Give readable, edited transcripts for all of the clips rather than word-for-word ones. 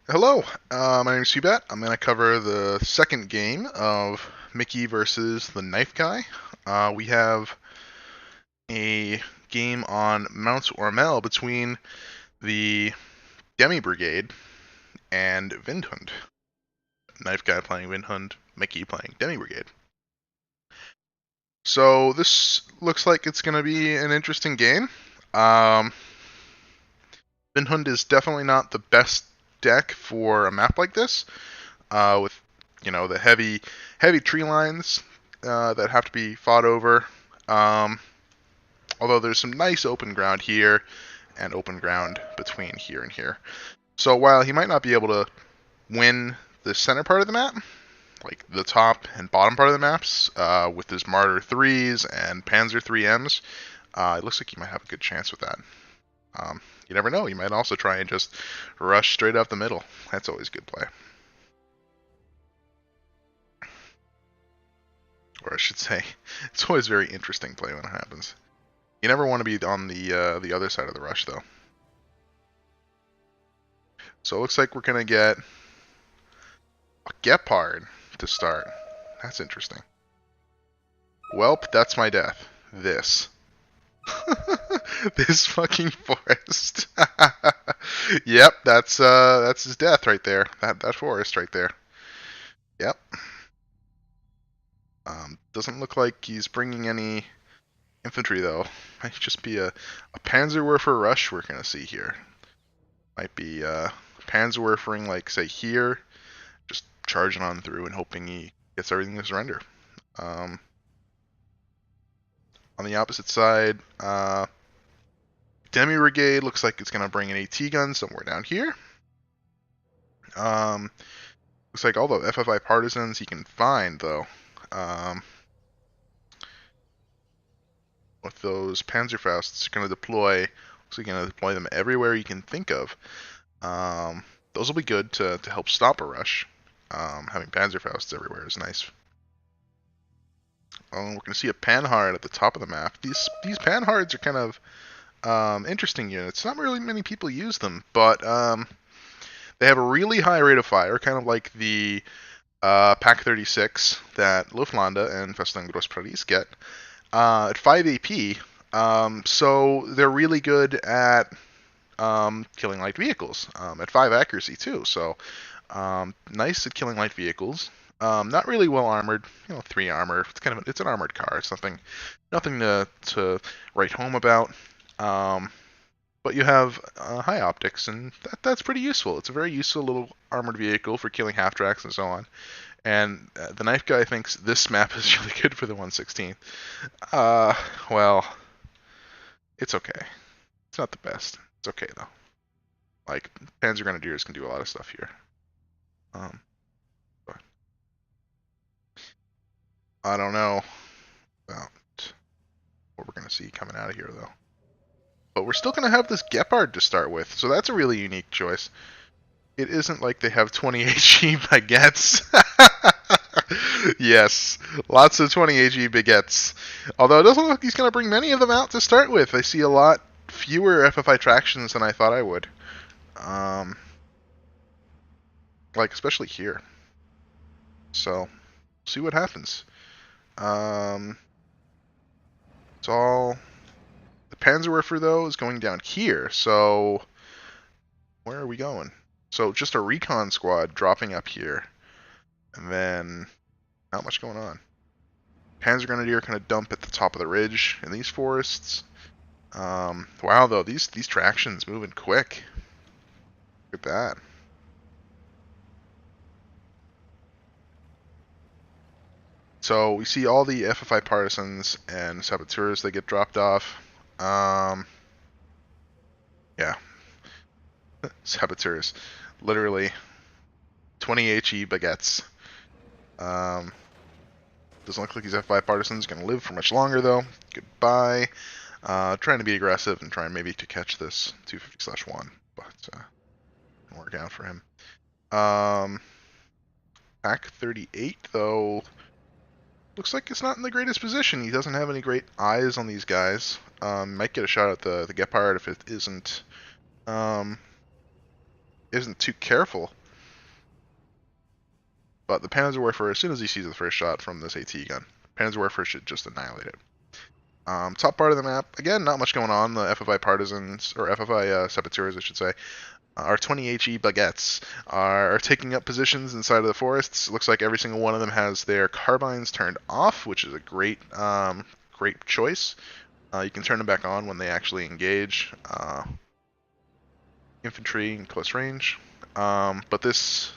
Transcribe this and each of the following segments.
Hello, my name is Seabat. I'm going to cover the second game of Mickey versus the Knife Guy. We have a game on Mounts Ormel between the Demi Brigade and Windhund. Knife Guy playing Windhund, Mickey playing Demi Brigade. So this looks like it's going to be an interesting game. Um, Windhund is definitely not the best deck for a map like this. With the heavy tree lines that have to be fought over. Um, Although there's some nice open ground here and open ground between here and here. So while he might not be able to win the center part of the map, like the top and bottom part of the maps, with his Martyr 3s and Panzer 3Ms, it looks like he might have a good chance with that. You never know, you might also try and just rush straight up the middle. That's always good play. Or I should say, it's always very interesting play when it happens. You never want to be on the other side of the rush, though. So it looks like we're gonna get a Gepard to start. That's interesting. Welp, that's my death. This. This fucking forest. Yep, that's his death right there. That forest right there. Yep. Doesn't look like he's bringing any infantry, though. Might just be a Panzerwerfer rush we're going to see here. Might be Panzerwerfering, like, say, here, just charging on through and hoping he gets everything to surrender. On the opposite side, Demi Brigade looks like it's going to bring an AT gun somewhere down here. Looks like all the FFI partisans he can find, though. With those Panzerfausts going to deploy, looks like you're going to deploy them everywhere you can think of. Those will be good to help stop a rush. Having Panzerfausts everywhere is nice. We're going to see a Panhard at the top of the map. These Panhards are kind of interesting units. Not really many people use them, but they have a really high rate of fire, kind of like the Pack 36 that Luftland and Festung Großparis get. At 5 AP, so they're really good at killing light vehicles, at 5 accuracy too, so nice at killing light vehicles. Not really well armored, 3 armor. It's an armored car. It's nothing to write home about. But you have high optics, and that's pretty useful. It's a very useful little armored vehicle for killing half tracks and so on. And the Knife Guy thinks this map is really good for the 116th. Well, it's okay. It's not the best. It's okay, though. Like, Panzer Grenadiers can do a lot of stuff here. But I don't know about what we're going to see coming out of here, though. But we're still going to have this Gepard to start with, so that's a really unique choice. It isn't like they have 20 HE baguettes. Yes, lots of 20 HE baguettes. Although it doesn't look like he's going to bring many of them out to start with. I see a lot fewer FFI tractions than I thought I would. Like, especially here. So, see what happens. It's all... The Panzerwerfer, though, is going down here, so... Where are we going? So, just a recon squad dropping up here. And then... Not much going on. Panzer Grenadier kind of dump at the top of the ridge in these forests. Wow, though, these tractions moving quick. Look at that. So we see all the FFI partisans and saboteurs that get dropped off. Yeah. Saboteurs. Literally 20 HE baguettes. Doesn't look like these FFI partisans going to live for much longer, though. Goodbye. Trying to be aggressive and trying maybe to catch this 250/1, but didn't work out for him. Pack 38, though, looks like it's not in the greatest position. He doesn't have any great eyes on these guys. Might get a shot at the Gepard if it isn't isn't too careful. But the Panzerwerfer, as soon as he sees the first shot from this AT gun, Panzerwerfer should just annihilate it. Top part of the map, again, not much going on. The FFI partisans, or FFI saboteurs, I should say, our 20 HE baguettes are taking up positions inside of the forests. It looks like every single one of them has their carbines turned off, which is a great choice. You can turn them back on when they actually engage infantry in close range. But this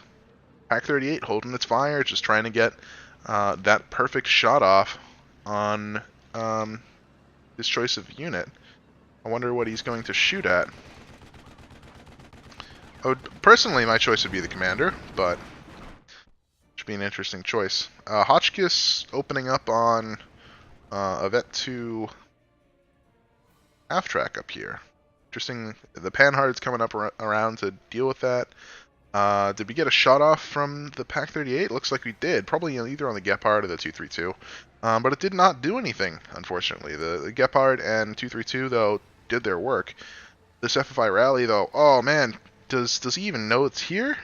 Pack 38 holding its fire, just trying to get that perfect shot off on his choice of unit. I wonder what he's going to shoot at. Personally, my choice would be the commander, but should be an interesting choice. Hotchkiss opening up on a Vet 2 half track up here. Interesting. The Panhard's coming up around to deal with that. Did we get a shot off from the Pack 38? Looks like we did. Probably either on the Gepard or the 232. But it did not do anything, unfortunately. The Gepard and 232, though, did their work. This FFI rally, though, oh man, does he even know it's here?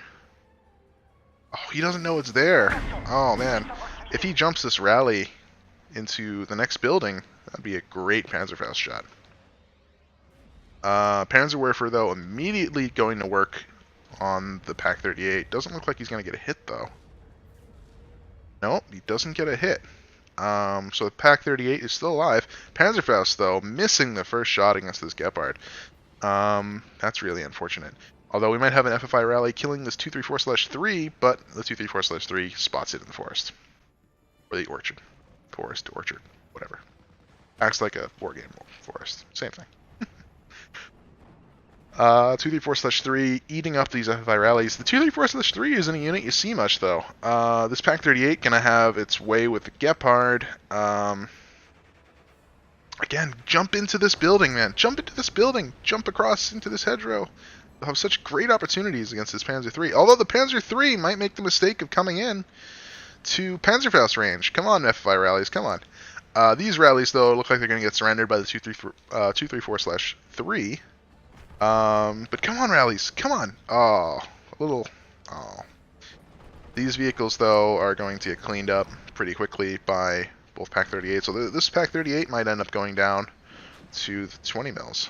Oh, he doesn't know it's there. Oh man, if he jumps this rally into the next building, that'd be a great Panzerfaust shot. Panzerwerfer, though, immediately going to work on the Pack 38. Doesn't look like he's going to get a hit, though. Nope, he doesn't get a hit. So the Pack 38 is still alive. Panzerfaust, though, missing the first shot against this Gepard. That's really unfortunate. Although we might have an FFI rally killing this 234/3, but the 234/3 spots it in the forest. Or the orchard. Forest, orchard, whatever. Acts like a war game forest. Same thing. 234/3 eating up these FFI rallies. The 234/3 isn't a unit you see much, though. This Pack 38 gonna have its way with the Gepard. Again, jump into this building, man. Jump into this building. Jump across into this hedgerow. They'll have such great opportunities against this Panzer III. Although the Panzer III might make the mistake of coming in to Panzerfaust range. Come on, FFI rallies, come on. These rallies, though, look like they're going to get surrendered by the 234/3. But come on, rallies, come on. Oh. These vehicles, though, are going to get cleaned up pretty quickly by both Pack 38. So this Pack 38 might end up going down to the 20 mils.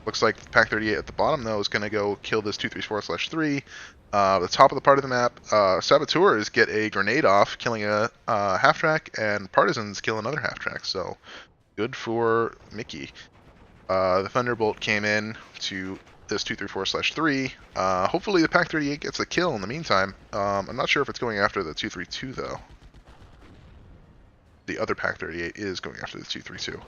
Looks like Pack 38 at the bottom, though, is going to go kill this 234/3. The top of the part of the map, Saboteurs get a grenade off, killing a half-track, and Partisans kill another half-track. So good for mickeey. The Thunderbolt came in to this 234/3. Hopefully the Pack 38 gets a kill in the meantime. I'm not sure if it's going after the 232, though. The other Pack 38 is going after the 232.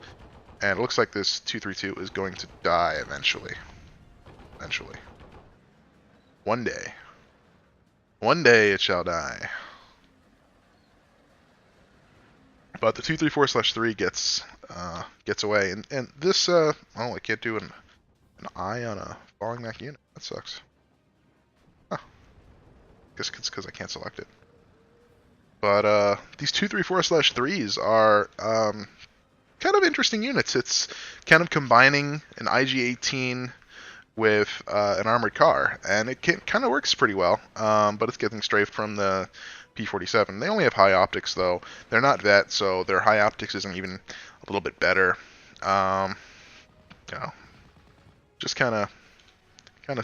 And it looks like this 232 is going to die eventually. Eventually. One day. One day it shall die. But the 234/3 gets away. And this, oh, I can't do an eye on a falling mech unit. That sucks. Huh. Guess it's because I can't select it. But these 234/3s are kind of interesting units. It's kind of combining an IG-18 with an armored car, and it kind of works pretty well. But it's getting strafed from the P-47. They only have high optics, though. They're not vet, so their high optics isn't even a little bit better. You know, just kind of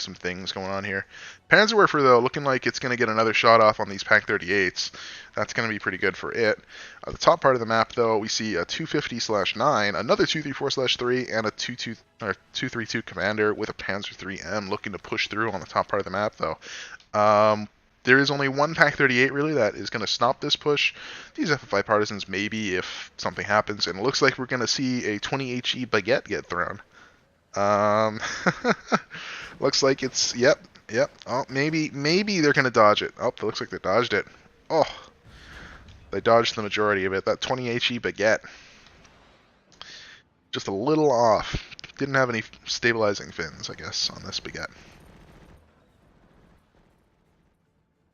some things going on here. Panzerwerfer, though, looking like it's going to get another shot off on these Pack 38s. That's going to be pretty good for it. The top part of the map, though, we see a 250/9, another 234/3, and a 232 commander with a Panzer IIIM looking to push through on the top part of the map, though. There is only one Pack 38, really, that is going to stop this push. These FFI partisans, maybe, if something happens. And it looks like we're going to see a 20 HE baguette get thrown. Looks like it's, yep. Oh, maybe they're going to dodge it. Oh, it looks like they dodged it. Oh, they dodged the majority of it. That 20 HE baguette. Just a little off. Didn't have any stabilizing fins, I guess, on this baguette.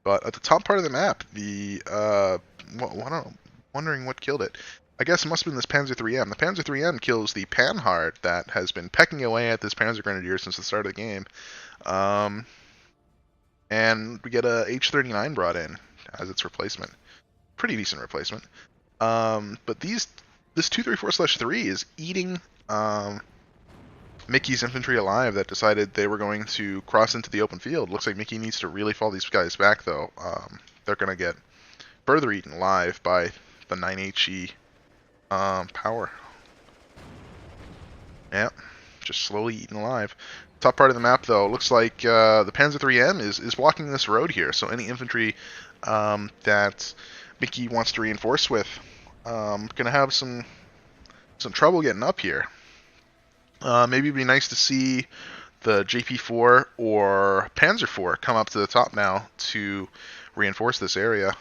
But at the top part of the map, the, I don't know, wondering what killed it. I guess it must have been this Panzer IIIM. The Panzer IIIM kills the Panhard that has been pecking away at this Panzer Grenadier since the start of the game. and we get a H-39 brought in as its replacement. Pretty decent replacement. But this 234/3 is eating Mickey's infantry alive that decided they were going to cross into the open field. Looks like Mickey needs to really fall these guys back, though. They're going to get further eaten alive by the 9HE power. Yeah, just slowly eaten alive. Top part of the map, though, looks like the Panzer IIIM is blocking this road here. So any infantry that Mickey wants to reinforce with gonna have some trouble getting up here. Maybe it'd be nice to see the JP4 or Panzer IV come up to the top now to reinforce this area.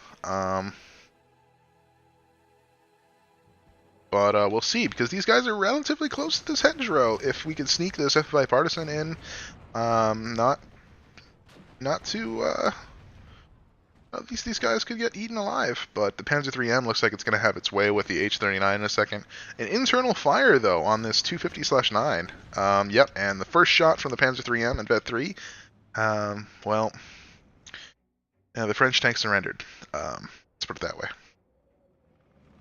But we'll see, because these guys are relatively close to this hedgerow. If we can sneak this FFI partisan in, not to at least these guys could get eaten alive. But the Panzer IIIM looks like it's going to have its way with the H-39 in a second. An internal fire, though, on this 250/9. Yep, and the first shot from the Panzer IIIM and Vet 3, well, yeah, the French tank surrendered. Let's put it that way.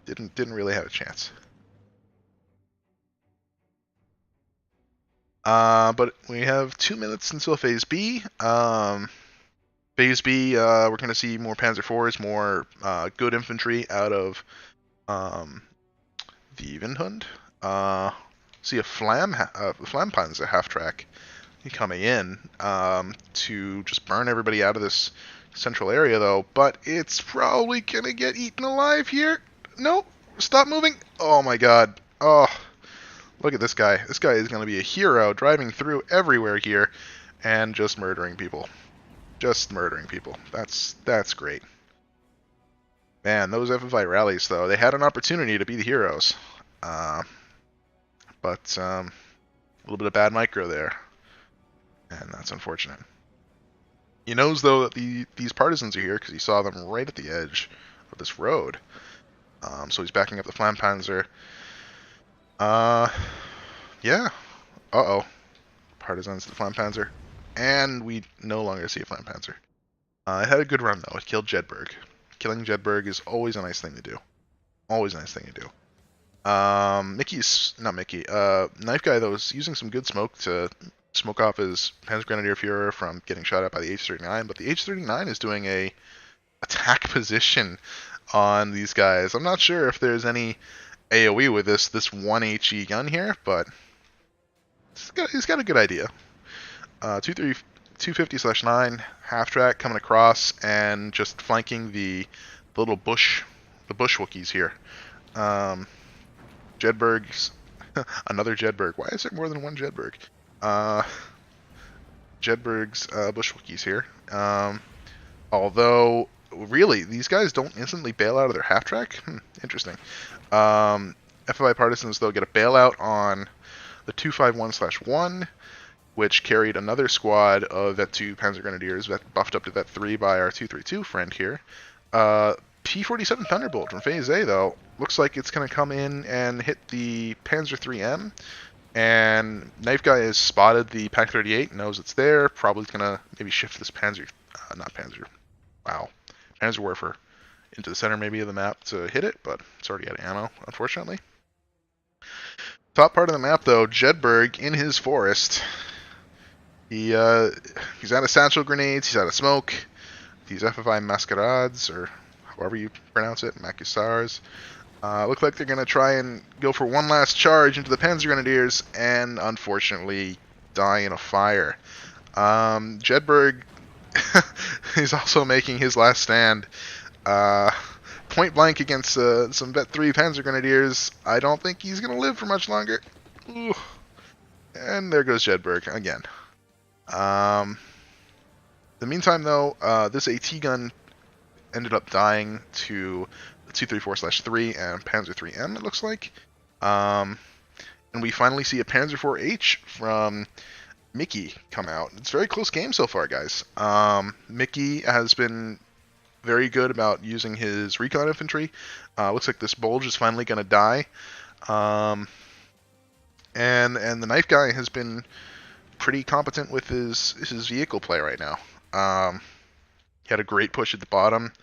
Didn't really have a chance. But we have 2 minutes until Phase B. Phase B, we're going to see more Panzer IVs, more good infantry out of the Windhund. See a Flampanzer half-track coming in to just burn everybody out of this central area, though. But it's probably going to get eaten alive here. Nope. Stop moving. Oh, my God. Oh, look at this guy. This guy is going to be a hero, driving through everywhere here and just murdering people. Just murdering people. That's great. Man, those FFI rallies, though, they had an opportunity to be the heroes. But a little bit of bad micro there. And that's unfortunate. He knows, though, that these partisans are here because he saw them right at the edge of this road. So he's backing up the Flampanzer. Yeah. Uh-oh. Partisans to the Flampanzer. And we no longer see a Flampanzer. It had a good run, though. It killed Jedburgh. Killing Jedburgh is always a nice thing to do. Always a nice thing to do. TheKnifeGuy, though, is using some good smoke to smoke off his Panzergrenadier Führer from getting shot at by the H-39. But the H-39 is doing a attack position on these guys. I'm not sure if there's any AoE with this 1 HE gun here, but he's got a good idea. 250/9 half track coming across and just flanking the little bush Wookiees here. Jedburgh's another Jedburgh. Why is there more than one Jedburgh? Jedburgh's bush Wookiees here. Although really, these guys don't instantly bail out of their half track. Interesting. FFI partisans, though, get a bailout on the 251/1, which carried another squad of Vet 2 Panzer Grenadiers, buffed up to Vet 3 by our 232 friend here. P-47 Thunderbolt from Phase A, though, looks like it's going to come in and hit the Panzer IIIM. And TheKnifeGuy has spotted the Pak 38, knows it's there, probably going to maybe shift this Panzer Werfer into the center maybe of the map to hit it, but it's already out of ammo, unfortunately. Top part of the map, though, Jedburgh in his forest. He's out of satchel grenades, he's out of smoke. These FFI masquerades, or however you pronounce it, Macussars, look like they're going to try and go for one last charge into the Panzer Grenadiers, and unfortunately die in a fire. Jedburgh is also making his last stand. Point blank against some Vet 3 Panzer Grenadiers. I don't think he's going to live for much longer. Ooh. And there goes Jedburgh again. In the meantime, though, this AT gun ended up dying to the 234/3 and Panzer IIIM, it looks like. And we finally see a Panzer IV-H from Mickeey come out. It's a very close game so far, guys. Mickeey has been very good about using his recon infantry. Looks like this Bulge is finally going to die. And the TheKnifeGuy has been pretty competent with his vehicle play right now. He had a great push at the bottom.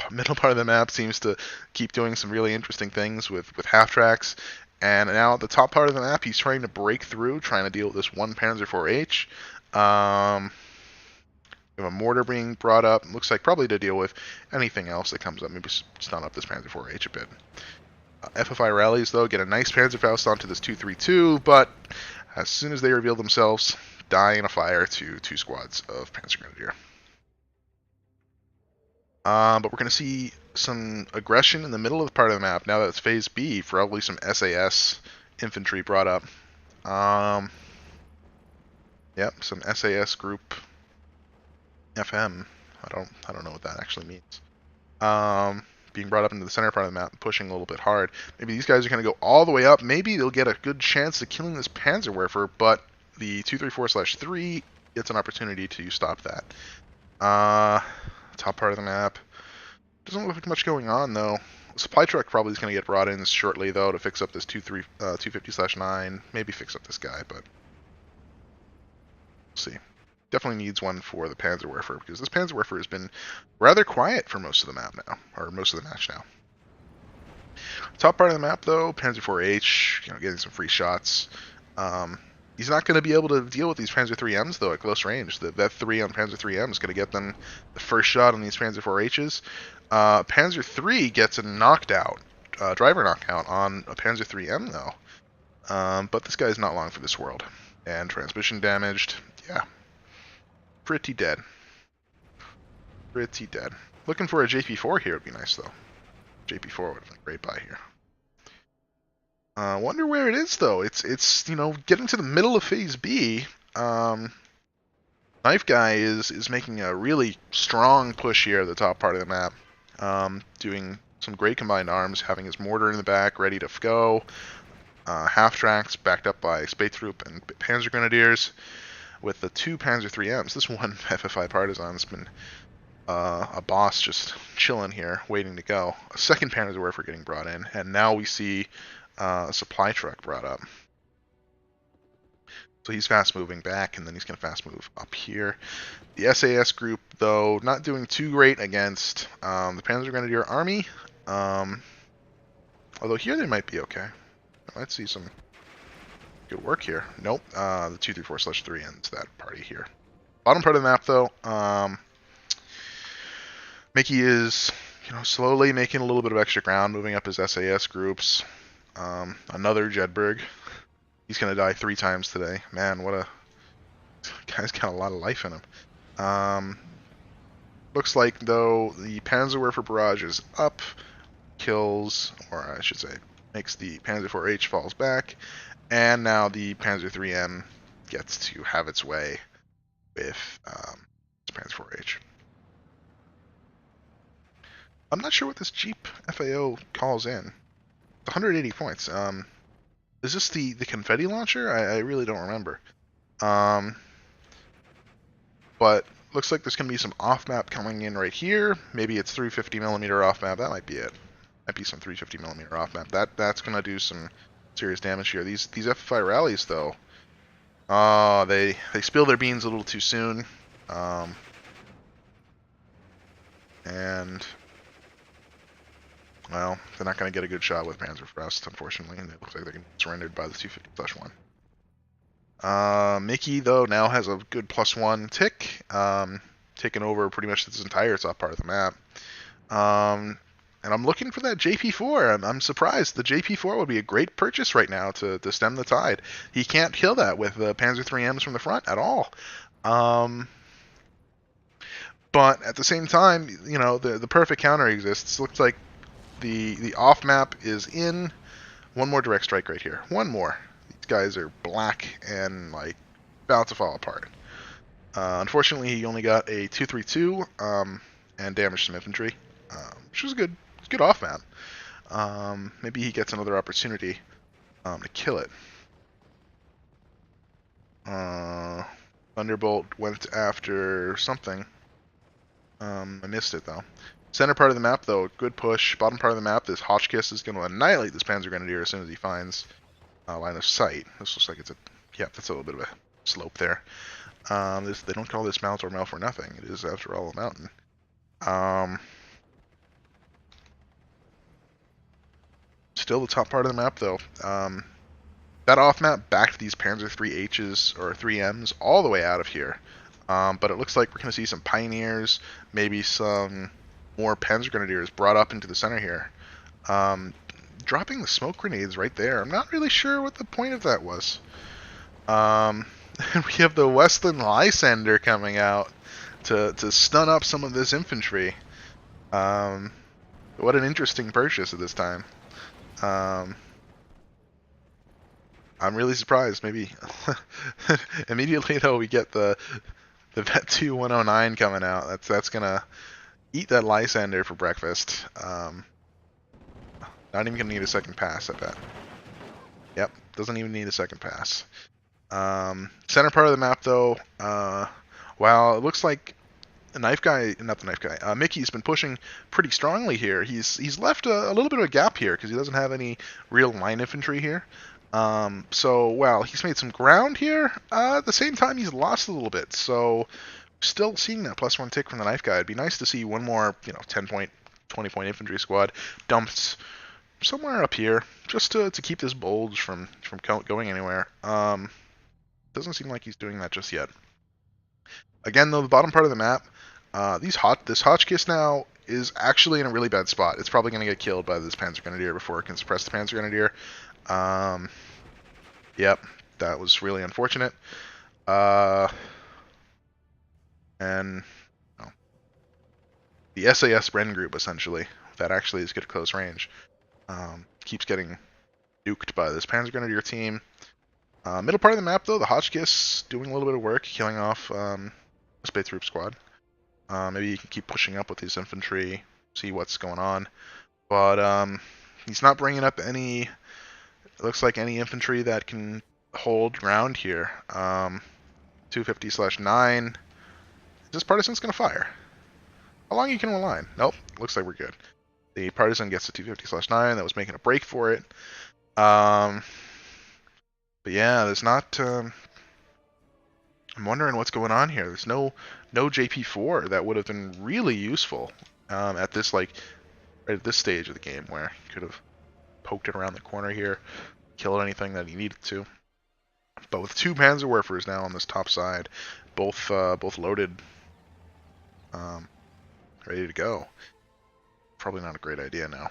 Middle part of the map seems to keep doing some really interesting things with half tracks. And now at the top part of the map, he's trying to break through, trying to deal with this one Panzer IV-H. We have a mortar being brought up. Looks like probably to deal with anything else that comes up. Maybe stun up this Panzer IV-H a bit. FFI rallies, though, get a nice Panzerfaust onto this 232, but as soon as they reveal themselves, die in a fire to 2 squads of Panzer Grenadier. But we're going to see some aggression in the middle of the part of the map now that it's Phase B. Probably some SAS infantry brought up. Yep, some SAS group FM. I don't know what that actually means. Being brought up into the center part of the map, pushing a little bit hard. Maybe these guys are going to go all the way up. Maybe they'll get a good chance of killing this Panzerwerfer, but the 234/3 gets an opportunity to stop that. Top part of the map. Doesn't look like much going on, though. The supply truck probably is going to get brought in shortly, though, to fix up this 250/9. Maybe fix up this guy, but we'll see. Definitely needs one for the Panzerwerfer, because this Panzerwerfer has been rather quiet for most of the map now, or most of the match now. Top part of the map, though, Panzer IV-H, getting some free shots. He's not going to be able to deal with these Panzer IIIMs, though, at close range. That 3 on Panzer IIIM is going to get them the first shot on these Panzer IV-Hs. Panzer III gets a knocked out, driver knockout on a Panzer IIIM, though. But this guy's not long for this world. And transmission damaged, yeah. Pretty dead. Pretty dead. Looking for a JP4 here would be nice, though. JP4 would have been a great buy here. Wonder where it is, though. It's getting to the middle of Phase B. TheKnifeGuy is making a really strong push here at the top part of the map. Doing some great combined arms, having his mortar in the back, ready to go. Half tracks backed up by Spätrupp and Panzer Grenadiers. With the 2 Panzer IIIMs, this one FFI Partisan's been a boss just chilling here, waiting to go. A second Panzerwerfer getting brought in, and now we see a supply truck brought up. So he's fast moving back, and then he's going to fast move up here. The SAS group, though, not doing too great against the Panzer Grenadier Army. Although here they might be okay. Let's see some good work here. Nope, the 234/3 ends that party here. Bottom part of the map, though, mickeey is slowly making a little bit of extra ground, moving up his SAS groups. Another Jedburgh. He's going to die 3 times today. Man, what a... guy's got a lot of life in him. Looks like, though, the Panzerwerfer barrage is up. Kills, or I should say, makes the Panzer IV-H falls back. And now the Panzer IIIM gets to have its way with Panzer IV-H. I'm not sure what this Jeep FAO calls in. 180 points. Is this the confetti launcher? I really don't remember. But looks like there's going to be some off-map coming in right here. Maybe it's 350mm off-map. That might be it. Might be some 350mm off-map. That's going to do some serious damage here. These FFI rallies, though, they spill their beans a little too soon. And... well, they're not going to get a good shot with Panzerfaust, unfortunately, and it looks like they're getting surrendered by the 250/1. mickeey, though, now has a good +1 tick, taking over pretty much this entire top part of the map. And I'm looking for that JP4. I'm surprised. The JP4 would be a great purchase right now to stem the tide. He can't kill that with the Panzer IIIMs from the front at all. But at the same time, the perfect counter exists. Looks like the off map is in. One more direct strike right here. One more. These guys are black and about to fall apart. Unfortunately, he only got a 232 and damaged some infantry, which was good. It's good off map. Maybe he gets another opportunity to kill it. Thunderbolt went after something. I missed it, though. Center part of the map, though, good push. Bottom part of the map, this Hotchkiss is going to annihilate this Panzer Grenadier as soon as he finds line of sight. This looks like it's a... yeah, that's a little bit of a slope there. They don't call this Mount Ormel for nothing. It is, after all, a mountain. Um, Still the top part of the map, though. That off map backed these Panzer 3Hs or 3Ms all the way out of here. But it looks like we're going to see some Pioneers, maybe some more Panzer Grenadiers brought up into the center here. Dropping the smoke grenades right there. I'm not really sure what the point of that was. We have the Westland Lysander coming out to stun up some of this infantry. What an interesting purchase at this time. I'm really surprised. Maybe immediately though we get the Vet 2 109 coming out. That's gonna eat that Lysander for breakfast. Not even gonna need a second pass, I bet. Yep, doesn't even need a second pass. Center part of the map though, wow, it looks like Mickeey's been pushing pretty strongly here. He's left a little bit of a gap here because he doesn't have any real line infantry here. So, well, he's made some ground here. At the same time, he's lost a little bit. So, still seeing that +1 tick from the Knife Guy. It'd be nice to see one more, 10-point, 20-point infantry squad dumped somewhere up here, just to keep this bulge from going anywhere. Doesn't seem like he's doing that just yet. Again, though, the bottom part of the map, this Hotchkiss now is actually in a really bad spot. It's probably going to get killed by this Panzer Grenadier before it can suppress the Panzer Grenadier. Yep, that was really unfortunate. And the SAS Bren group, essentially, that actually is good at close range, keeps getting nuked by this Panzer Grenadier team. Middle part of the map, though, the Hotchkiss doing a little bit of work, killing off the Space Troop squad. Maybe you can keep pushing up with his infantry, see what's going on. But he's not bringing up any, it looks like, any infantry that can hold ground here. 250/9. Is this Partisan's going to fire? How long you can align? Nope, looks like we're good. The Partisan gets the 250/9. That was making a break for it. But yeah, there's not... I'm wondering what's going on here. There's no JP4 that would have been really useful at this, right at this stage of the game, where you could have poked it around the corner here, killed anything that he needed to. But with 2 Panzerwerfers now on this top side, both loaded, ready to go. Probably not a great idea now.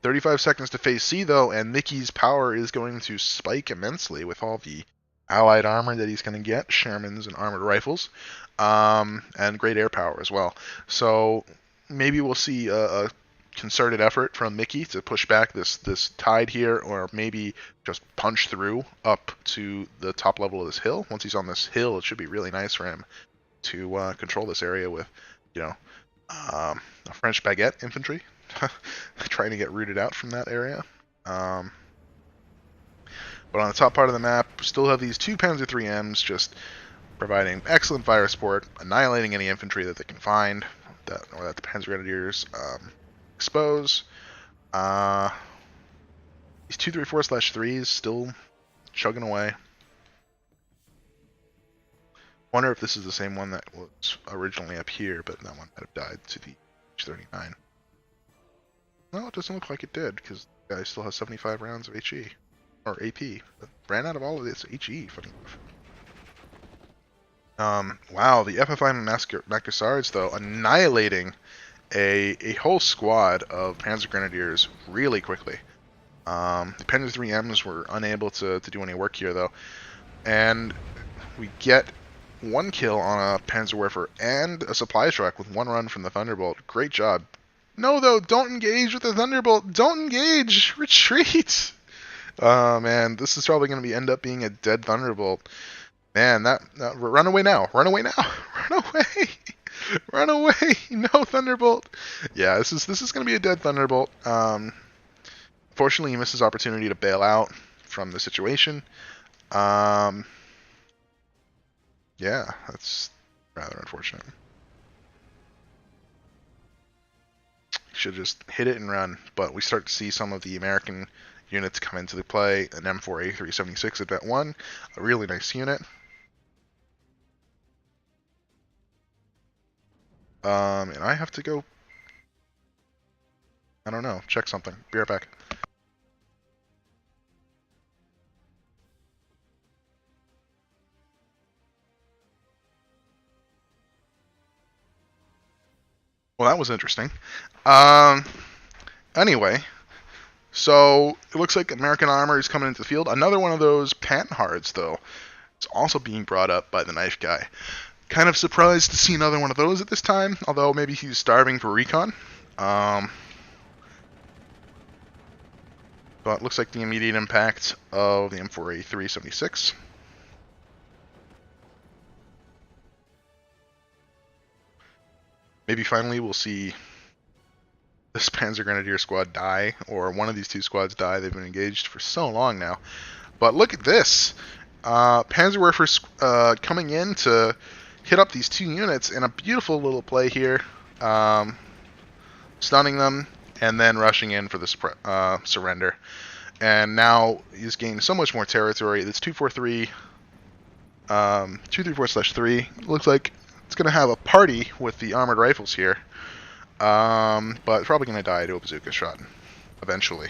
35 seconds to phase C, though, and Mickeey's power is going to spike immensely with all the allied armor that he's going to get, Shermans and armored rifles, and great air power as well. So maybe we'll see a concerted effort from Mickeey to push back this tide here, or maybe just punch through up to the top level of this hill. Once he's on this hill, it should be really nice for him to control this area with, a French baguette infantry trying to get rooted out from that area. But on the top part of the map, we still have these 2 Panzer 3Ms just providing excellent fire support, annihilating any infantry that they can find, that the Panzer Grenadiers expose. These 234/3s still chugging away. Wonder if this is the same one that was originally up here, but that one might have died to the H39. No, it doesn't look like it did, because the guy still has 75 rounds of HE. Or AP. Ran out of all of this HE. Funny enough. Wow, the FFI Macassards, though, annihilating a whole squad of Panzer Grenadiers really quickly. The Panzer 3Ms were unable to do any work here, though. And we get 1 kill on a Panzerwerfer and a supply truck with 1 run from the Thunderbolt. Great job. No, though, don't engage with the Thunderbolt. Don't engage! Retreat! Oh, man, this is probably going to end up being a dead Thunderbolt. Man, run away now. Run away now. Run away. Run away. No Thunderbolt. Yeah, this is going to be a dead Thunderbolt. Fortunately, he missed his opportunity to bail out from the situation. Yeah, that's rather unfortunate. Should just hit it and run, but we start to see some of the American units come into the play. An M4A376 at that 1, a really nice unit. And I have to go, I don't know, check something. Be right back. Well, that was interesting. Um, anyway, so it looks like American Armor is coming into the field. Another one of those Panhards, though, is also being brought up by the Knife Guy. Kind of surprised to see another one of those at this time, although maybe he's starving for recon. But it looks like the immediate impact of the M4A376. Maybe finally we'll see this Panzer Grenadier squad die, or one of these two squads die. They've been engaged for so long now. But look at this. Panzerwerfer coming in to hit up these two units in a beautiful little play here. Stunning them, and then rushing in for the surrender. And now he's gained so much more territory. It's 243, 234/3. Looks like it's going to have a party with the armored rifles here. But it's probably going to die to a bazooka shot eventually.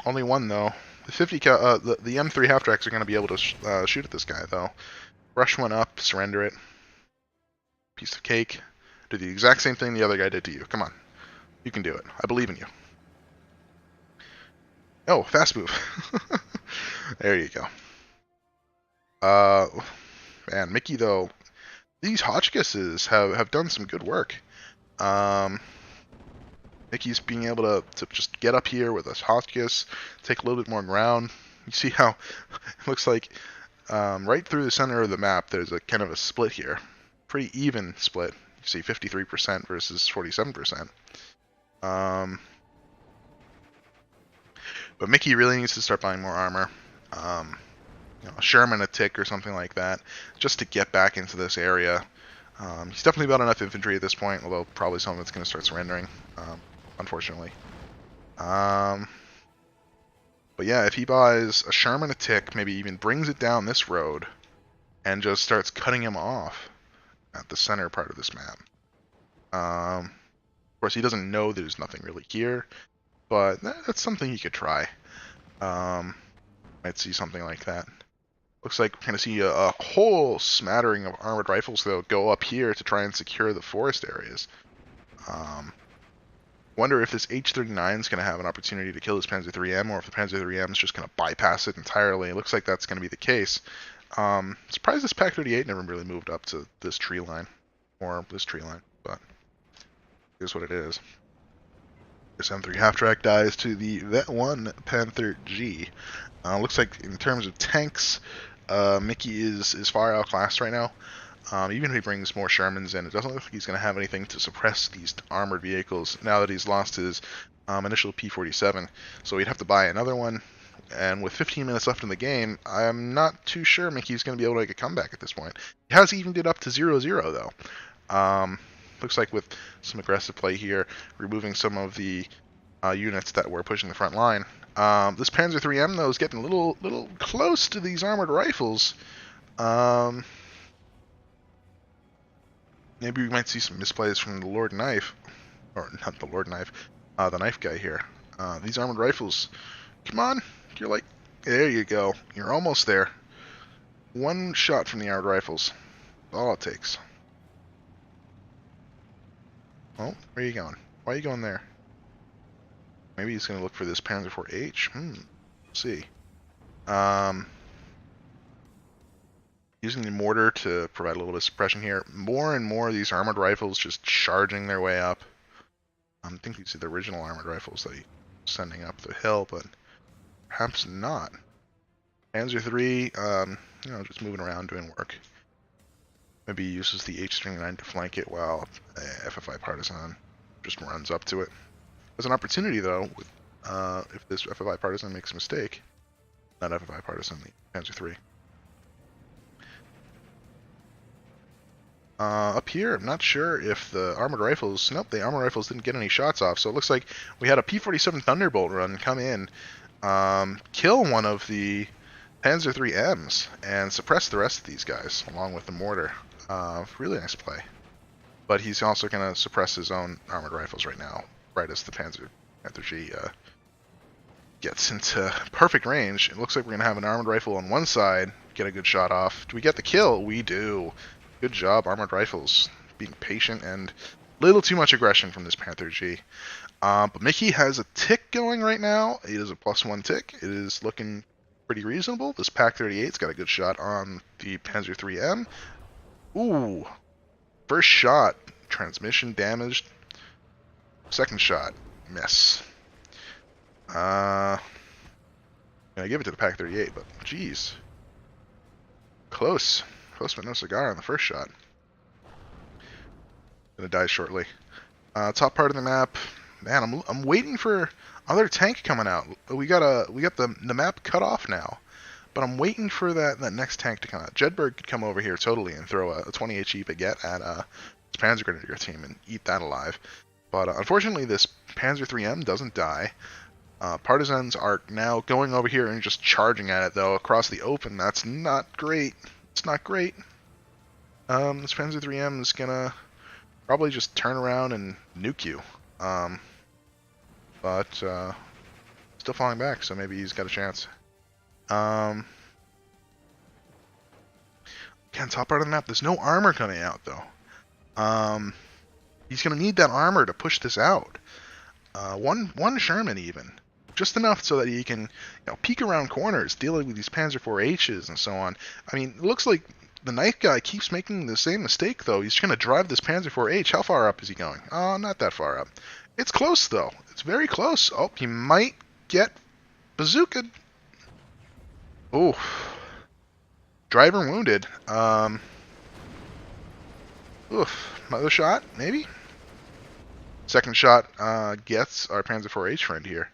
Only one though. The 50 the M3 half tracks are going to be able to shoot at this guy though. Rush one up, surrender it. Piece of cake. Do the exact same thing the other guy did to you. Come on, you can do it. I believe in you. Oh, fast move. There you go. Man, Mickey though, these Hotchkisses have done some good work. Mickey's being able to just get up here with a Hotchkiss, take a little bit more ground. You see how it looks like right through the center of the map there's a kind of a split here. Pretty even split. You see 53% versus 47%. But Mickey really needs to start buying more armor. A Sherman a tick or something like that, just to get back into this area. He's definitely got enough infantry at this point, although probably some of it's going to start surrendering, unfortunately. But yeah, if he buys a Sherman a tick, maybe even brings it down this road, and just starts cutting him off at the center part of this map. Of course, he doesn't know there's nothing really here, but that's something he could try. Might see something like that. Looks like we're going to see a whole smattering of armored rifles, though, go up here to try and secure the forest areas. Wonder if this H-39 is going to have an opportunity to kill this Panzer IIIM, or if the Panzer IIIM is just going to bypass it entirely. It looks like that's going to be the case. Surprised this Pak-38 never really moved up to this tree line, or this tree line, but here's what it is. This M3 half-track dies to the Vet-1 Panther G. Looks like in terms of tanks, Mickey is far outclassed right now. Even if he brings more Shermans in, it doesn't look like he's going to have anything to suppress these armored vehicles now that he's lost his initial P-47. So he'd have to buy another one, and with 15 minutes left in the game, I'm not too sure Mickey's going to be able to make a comeback at this point. He has evened it up to 0-0, though. Looks like with some aggressive play here, removing some of the units that were pushing the front line. This Panzer IIIM, though, is getting a little close to these armored rifles. Maybe we might see some misplays from the Lord Knife, or not the Lord Knife, the Knife Guy here. These armored rifles, come on, you're like, there you go, you're almost there. One shot from the armored rifles, all it takes. Oh, where are you going? Why are you going there? Maybe he's going to look for this Panzer IV-H. Let's see. Using the mortar to provide a little bit of suppression here. More and more of these armored rifles just charging their way up. I think these are the original armored rifles that he's sending up the hill, but perhaps not. Panzer III, just moving around doing work. Maybe he uses the H-39 to flank it while FFI Partisan just runs up to it. There's an opportunity, though, if this FFI Partisan makes a mistake. Not FFI Partisan, the Panzer III. Up here, I'm not sure if the armored rifles... Nope, the armored rifles didn't get any shots off, so it looks like we had a P-47 Thunderbolt run come in, kill one of the Panzer IIIMs, and suppress the rest of these guys, along with the mortar. Really nice play. But he's also going to suppress his own armored rifles right now, right as the Panther G gets into perfect range. It looks like we're going to have an armored rifle on one side, get a good shot off. Do we get the kill? We do. Good job, armored rifles. Being patient and a little too much aggression from this Panther G. But mickeey has a tick going right now. It is a +1 tick. It is looking pretty reasonable. This Pack 38's got a good shot on the Panzer 3M. Ooh. First shot, transmission damaged. Second shot, miss. I give it to the Pack 38, but geez. Close. Close but no cigar on the first shot. Gonna die shortly. Top part of the map. Man, I'm waiting for other tank coming out. We got the map cut off now, but I'm waiting for that next tank to come out. Jedburgh could come over here totally and throw a 20 HE baguette at his Panzer Grenadier team and eat that alive. But unfortunately, this Panzer 3M doesn't die. Partisans are now going over here and just charging at it though across the open. That's not great. It's not great. This Panzer 3M is gonna probably just turn around and nuke you. But still falling back, so maybe he's got a chance. Again, top part of the map, there's no armor coming out though. He's gonna need that armor to push this out. One Sherman even, just enough so that he can peek around corners, dealing with these Panzer IVHs and so on. I mean, it looks like the knife guy keeps making the same mistake though. He's gonna drive this Panzer IVH. How far up is he going? Oh, not that far up. It's close though. It's very close. Oh, he might get bazookaed. Oh, driver wounded. Oof. Another shot, maybe. Second shot gets our Panzer IVH friend here.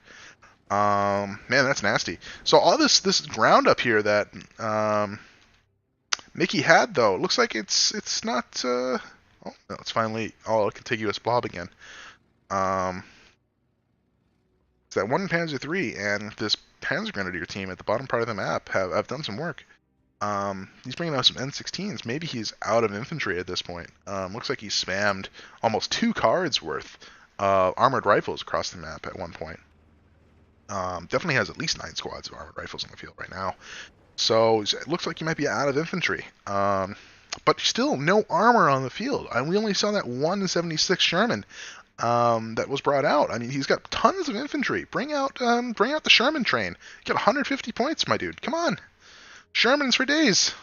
Man, that's nasty. So all this ground up here that mickeey had though, it looks like it's not. Oh no, it's finally all a contiguous blob again. It's that one Panzer III and this Panzer Grenadier team at the bottom part of the map have done some work. He's bringing out some N16s. Maybe he's out of infantry at this point. Looks like he spammed almost 2 cards worth armored rifles across the map at one point. Definitely has at least 9 squads of armored rifles on the field right now. So it looks like he might be out of infantry. But still, no armor on the field. We only saw that 176 Sherman that was brought out. I mean, he's got tons of infantry. Bring out the Sherman train. Get 150 points, my dude. Come on. Shermans for days.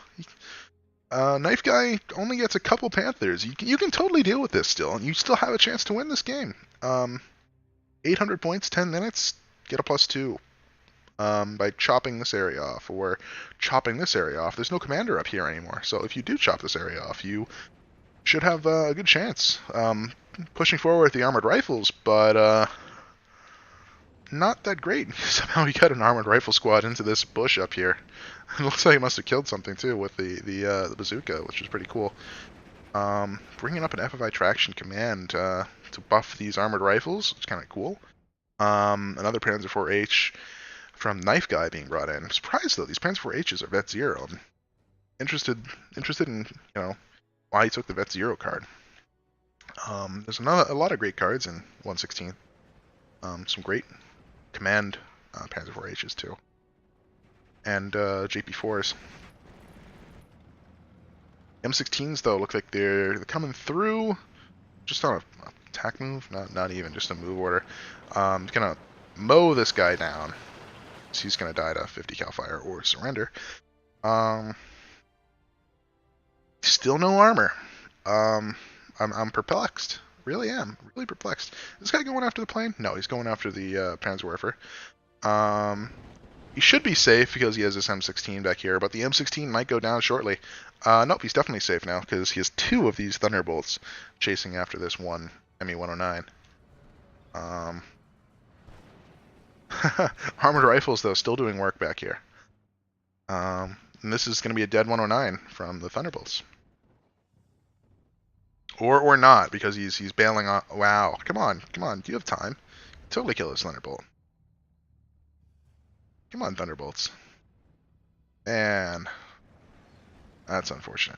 Knife Guy only gets a couple Panthers. You can totally deal with this still, and you still have a chance to win this game. 800 points, 10 minutes, get a +2 by chopping this area off, or chopping this area off. There's no commander up here anymore, so if you do chop this area off, you should have a good chance. Pushing forward with the armored rifles, but not that great. Somehow we got an armored rifle squad into this bush up here. It looks like he must have killed something too with the bazooka, which is pretty cool. Bringing up an FFI traction command to buff these armored rifles. It's kind of cool. Another Panzer IVH from Knife Guy being brought in. I'm surprised though. These Panzer IVHs are Vet 0. I'm interested in why he took the Vet 0 card. There's a lot of great cards in 116. Some great command Panzer IVHs too, and JP4s. M16s though look like they're coming through just on a attack move, not even just a move order. He's gonna mow this guy down. So he's gonna die to 50 cal fire or surrender. Still no armor. I'm perplexed. Really am. Really perplexed. Is this guy going after the plane? No, he's going after the Panzerwerfer. He should be safe because he has this M16 back here, but the M16 might go down shortly. Nope, he's definitely safe now because he has 2 of these Thunderbolts chasing after this one ME-109. Armored rifles, though, still doing work back here. And this is going to be a dead 109 from the Thunderbolts. Or not, because he's bailing on. Wow, come on. Do you have time? Totally kill this Thunderbolt. Come on, Thunderbolts. Man, that's unfortunate.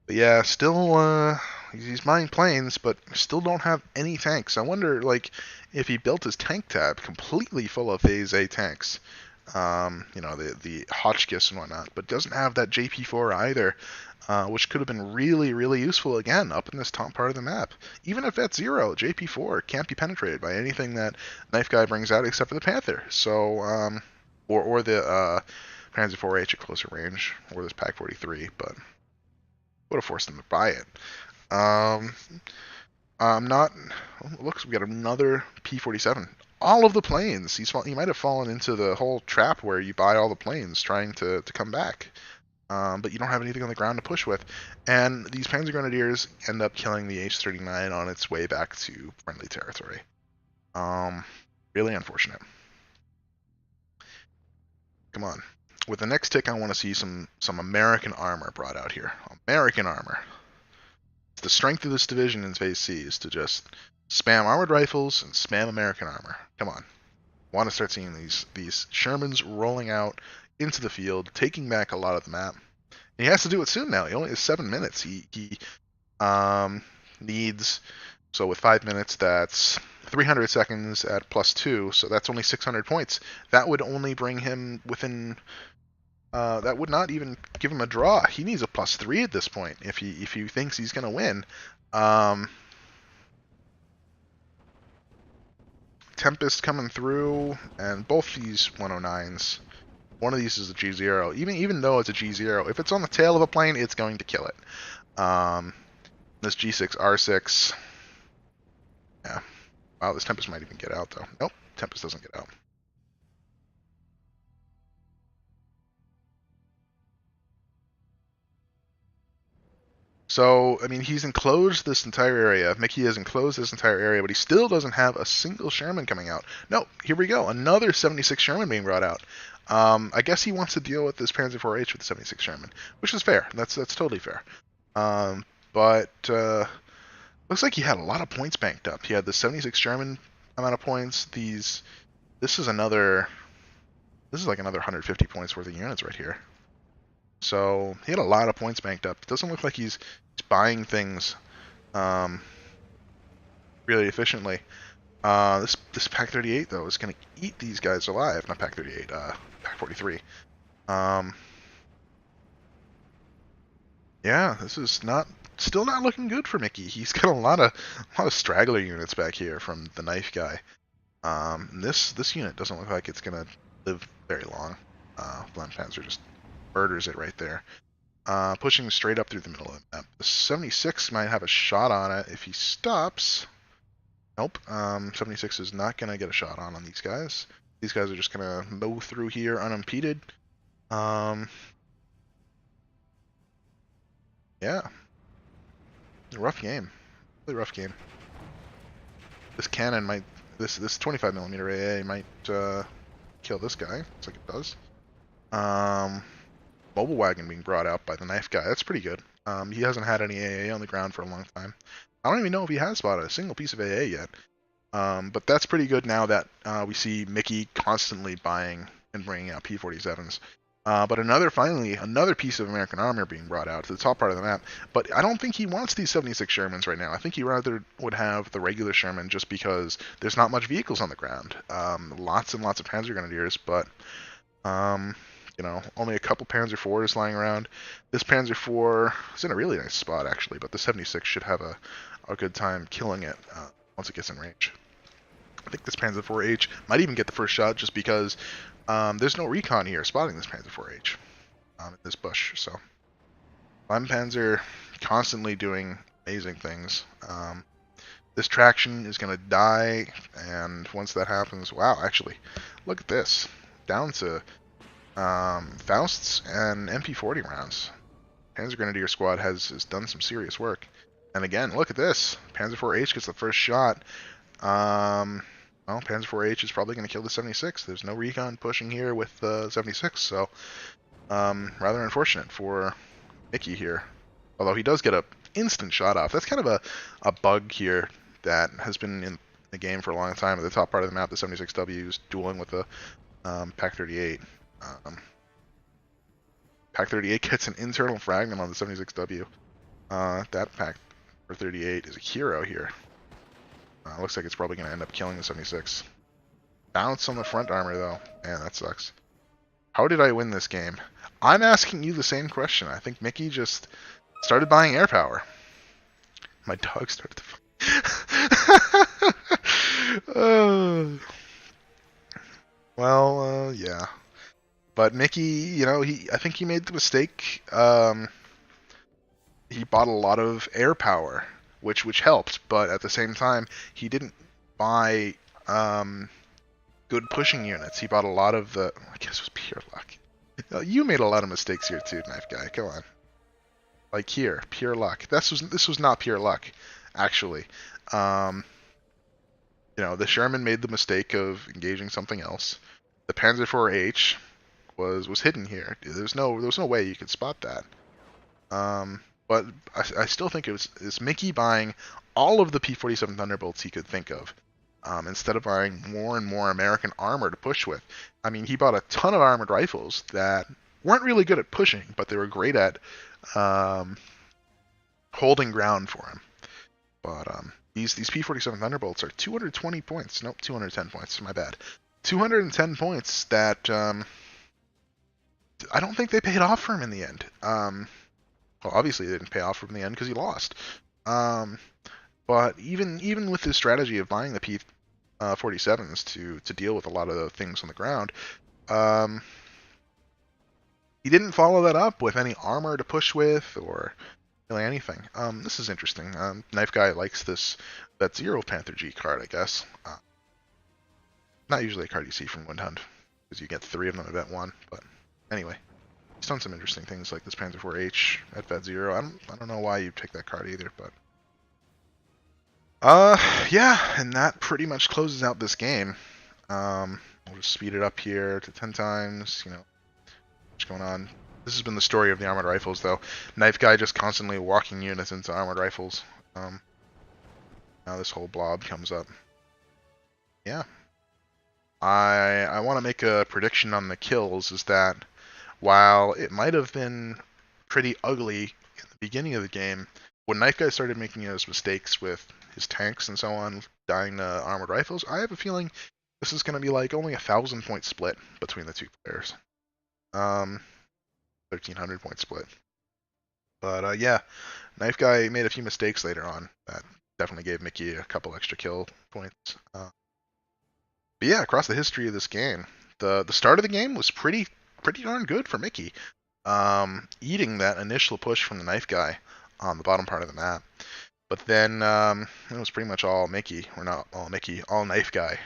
But yeah, still, he's mining planes, but still don't have any tanks. I wonder, like, if he built his tank tab completely full of Phase A tanks, you know, the Hotchkiss and whatnot, but doesn't have that JP4 either, which could have been really, really useful again up in this top part of the map. Even if at 0, JP4 can't be penetrated by anything that Knife Guy brings out except for the Panther. So, or the Panzer 4H at closer range, or this Pack 43, but would have forced him to buy it. Um, I'm not. Looks, we got another P-47. All of the planes. He might have fallen into the whole trap where you buy all the planes trying to come back. But you don't have anything on the ground to push with. And these Panzer Grenadiers end up killing the H-39 on its way back to friendly territory. Really unfortunate. Come on. With the next tick, I want to see some American armor brought out here. American armor. The strength of this division in Phase C is to just spam armored rifles and spam American armor. Come on. Want to start seeing these Shermans rolling out into the field, taking back a lot of the map. And he has to do it soon now. He only has 7 minutes. He needs, so with 5 minutes, that's 300 seconds at +2, so that's only 600 points. That would only bring him within, that would not even give him a draw. He needs a +3 at this point if he thinks he's going to win. Tempest coming through, and both these 109s. One of these is a G0. Even though it's a G0, if it's on the tail of a plane, it's going to kill it. This G6, R6. Yeah. Wow, this Tempest might even get out, though. Nope, Tempest doesn't get out. So, I mean, he's enclosed this entire area. Mickey has enclosed this entire area, but he still doesn't have a single Sherman coming out. No, here we go. Another 76 Sherman being brought out. I guess he wants to deal with this Panzer IV-H with the 76 Sherman, which is fair. That's totally fair. But looks like he had a lot of points banked up. He had the 76 Sherman amount of points. This is like another 150 points worth of units right here. So he had a lot of points banked up. It doesn't look like he's buying things really efficiently. This Pack 38 though is going to eat these guys alive. Not Pack 38, Pack 43. Yeah, this is still not looking good for Mickey. He's got a lot of straggler units back here from the Knife Guy. This unit doesn't look like it's going to live very long. Blunt Panzer just murders it right there. Pushing straight up through the middle of the map. The 76 might have a shot on it if he stops. Nope. 76 is not going to get a shot on these guys. These guys are just going to mow through here unimpeded. Yeah. Rough game. Really rough game. This cannon might... This 25mm AA might kill this guy. Looks like it does. Mobile wagon being brought out by the Knife Guy. That's pretty good. He hasn't had any AA on the ground for a long time. I don't even know if he has spotted a single piece of AA yet. But that's pretty good now that we see Mickey constantly buying and bringing out P-47s. But another piece of American armor being brought out to the top part of the map. But I don't think he wants these 76 Shermans right now. I think he rather would have the regular Sherman just because there's not much vehicles on the ground. Lots and lots of Panzer Grenadiers, but you know, only a couple Panzer IVs lying around. This Panzer IV is in a really nice spot, actually, but the 76 should have a good time killing it once it gets in range. I think this Panzer IV-H might even get the first shot just because there's no recon here spotting this Panzer IV-H in this bush. So, Panzer constantly doing amazing things. This traction is going to die, and once that happens, wow, actually, look at this. Down to Fausts and MP40 rounds. Panzer Grenadier Squad has done some serious work. And again, look at this. Panzer IV-H gets the first shot. Well, Panzer IV-H is probably going to kill the 76. There's no recon pushing here with the 76, so rather unfortunate for Mickey here. Although he does get an instant shot off. That's kind of a bug here that has been in the game for a long time. At the top part of the map, the 76W is dueling with the Pack 38. Pack 38 gets an internal fragment on the 76W. That pack for 38 is a hero here. Looks like it's probably going to end up killing the 76. Bounce on the front armor, though. Man, that sucks. How did I win this game? I'm asking you the same question. I think Mickeey just started buying air power. My dog started to... Yeah. But Mickeey, you know, I think he made the mistake. He bought a lot of air power, which helped, but at the same time, he didn't buy good pushing units. He bought a lot of the... I guess it was pure luck. You made a lot of mistakes here too, Knife Guy. Come on. Like here, pure luck. This was not pure luck, actually. You know, the Sherman made the mistake of engaging something else. The Panzer IV-H was hidden here. There was no way you could spot that. But I still think it's Mickeey buying all of the P-47 Thunderbolts he could think of, instead of buying more and more American armor to push with. I mean, he bought a ton of armored rifles that weren't really good at pushing, but they were great at holding ground for him. But these P-47 Thunderbolts are 220 points. Nope, 210 points. My bad. 210 points that I don't think they paid off for him in the end. Well, obviously they didn't pay off for him in the end because he lost. But even with his strategy of buying the P-47s to deal with a lot of the things on the ground, he didn't follow that up with any armor to push with or really anything. This is interesting. Knife Guy likes that Zero Panther G card, I guess. Not usually a card you see from Windhunt, because you get 3 of them at vet 1. But anyway, he's done some interesting things like this Panzer IV-H at vet 0. I don't know why you'd pick that card either, but yeah, and that pretty much closes out this game. We'll just speed it up here to 10 times. You know, what's going on? This has been the story of the armored rifles, though. Knife Guy just constantly walking units into armored rifles. Now this whole blob comes up. Yeah. I want to make a prediction on the kills, is that while it might have been pretty ugly in the beginning of the game, when Knife Guy started making those mistakes with his tanks and so on, dying to armored rifles, I have a feeling this is going to be like only a 1,000-point split between the two players. 1,300 point split. But yeah, Knife Guy made a few mistakes later on that definitely gave Mickeey a couple extra kill points. But yeah, across the history of this game, the start of the game was pretty darn good for Mickeey, eating that initial push from the Knife Guy on the bottom part of the map. But then it was pretty much all Mickeey, or not all Mickeey, all Knife Guy,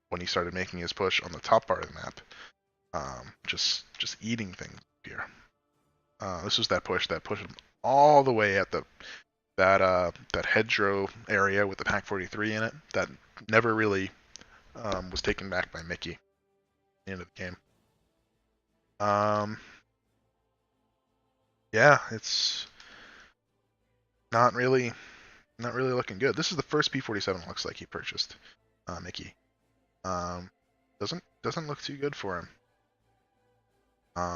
when he started making his push on the top part of the map. Just eating things here. This was that push that pushed him all the way at that hedgerow area with the Pack 43 in it. That never really was taken back by Mickeey at the end of the game. Yeah, it's not really looking good. This is the first P-47 it looks like he purchased, Mickeey. Doesn't look too good for him.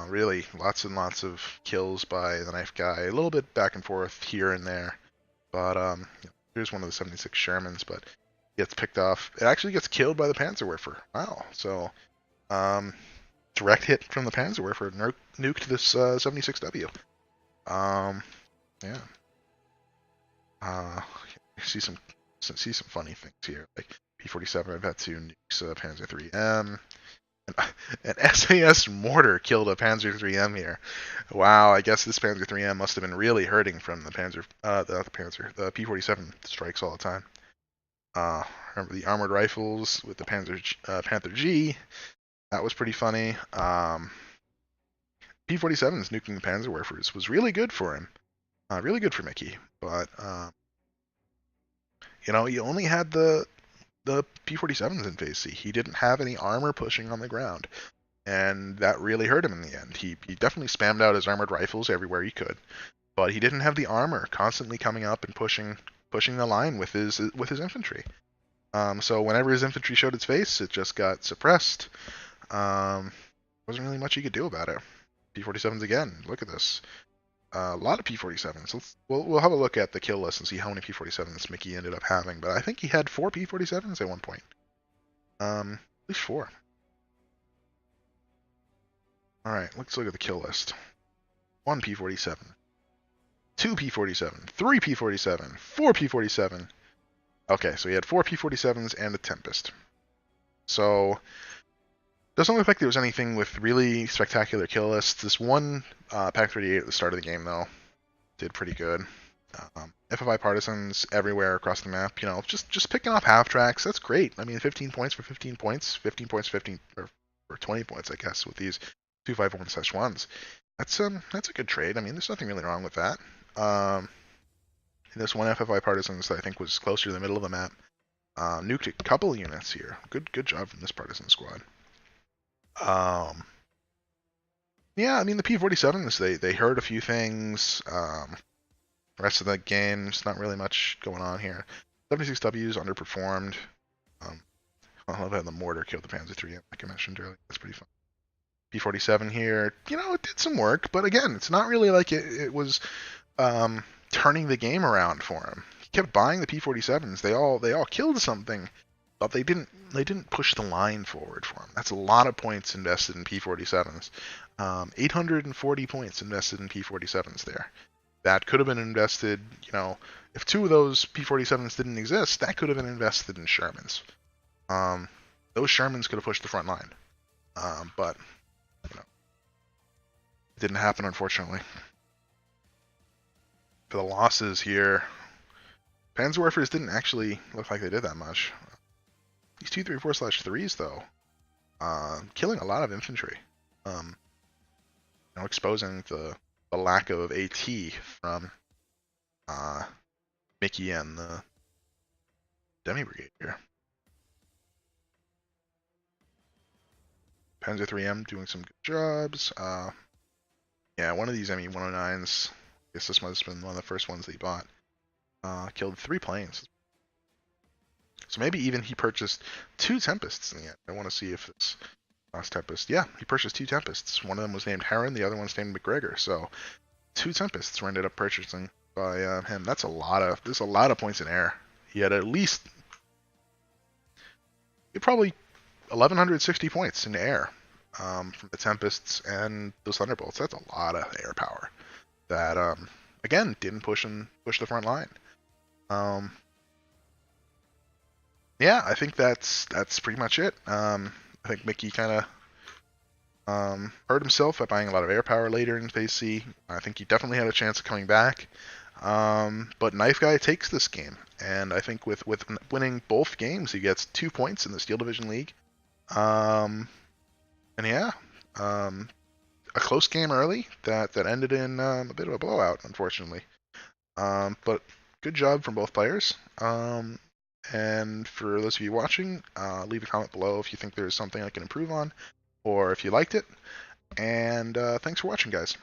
Really, lots and lots of kills by the Knife Guy. A little bit back and forth here and there. But here's one of the 76 Shermans, but gets picked off. It actually gets killed by the Panzerwerfer. Wow. So, direct hit from the Panzerwerfer nuked this 76W. Yeah. See some funny things here. Like P-47, I've had 2 nukes Panzer 3M. An SAS mortar killed a Panzer 3M here. Wow, I guess this Panzer 3M must have been really hurting from the the P-47 strikes all the time. Remember the armored rifles with the Panther G? That was pretty funny. P-47's nuking the Panzerwerfers was really good for him. Really good for Mickeey. But, he only had the P-47s in Phase C. He didn't have any armor pushing on the ground, and that really hurt him in the end. He definitely spammed out his armored rifles everywhere he could, but he didn't have the armor constantly coming up and pushing the line with his infantry. So whenever his infantry showed its face, it just got suppressed. Wasn't really much he could do about it. P-47s again. Look at this. A lot of P47s. We'll have a look at the kill list and see how many P47s Mickey ended up having. But I think he had 4 P47s at one point. At least 4. All right, let's look at the kill list. 1 P47, 2 P47, 3 P47, 4 P47. Okay, so he had 4 P47s and a Tempest. So doesn't look like there was anything with really spectacular kill lists. This one Pack 38 at the start of the game, though, did pretty good. FFI partisans everywhere across the map. You know, just picking off half tracks. That's great. I mean, 15 points for 15 points, 15 points, 15 or 20 points, I guess, with these 251/1s. That's a good trade. I mean, there's nothing really wrong with that. This one FFI partisans that I think was closer to the middle of the map nuked a couple of units here. Good job from this partisan squad. Yeah, I mean the P47s they heard a few things. The rest of the game, just not really much going on here. 76Ws underperformed. I love how the mortar killed the Panzer III, like I mentioned earlier. That's pretty fun. P47 here, you know, it did some work, but again, it's not really like it was turning the game around for him. He kept buying the P47s. They all killed something, but they didn't push the line forward for him. That's a lot of points invested in P47s. 840 points invested in P47s there. That could have been invested, you know, if 2 of those P47s didn't exist, that could have been invested in Shermans. Those Shermans could have pushed the front line. But, you know, it didn't happen, unfortunately. For the losses here, Panzerwerfers didn't actually look like they did that much. These 234/3s, though, killing a lot of infantry. You know, exposing the lack of AT from Mickey and the Demi Brigade here. Panzer 3M doing some good jobs. Yeah, one of these ME-109s, I guess this must have been one of the first ones that he bought, killed 3 planes. So maybe even he purchased 2 Tempests in the end. I want to see if it's last Tempest. Yeah, he purchased 2 Tempests. One of them was named Heron, the other one's named McGregor. So 2 Tempests were ended up purchasing by him. There's a lot of points in air. He had at least probably 1,160 points in air from the Tempests and those Thunderbolts. That's a lot of air power that again didn't push the front line. Yeah, I think that's pretty much it. I think Mickey kind of hurt himself by buying a lot of air power later in Phase C. I think he definitely had a chance of coming back. But KnifeGuy takes this game, and I think with winning both games, he gets 2 points in the Steel Division League. And yeah, a close game early that ended in a bit of a blowout, unfortunately. But good job from both players. And for those of you watching, leave a comment below if you think there's something I can improve on, or if you liked it. And thanks for watching, guys.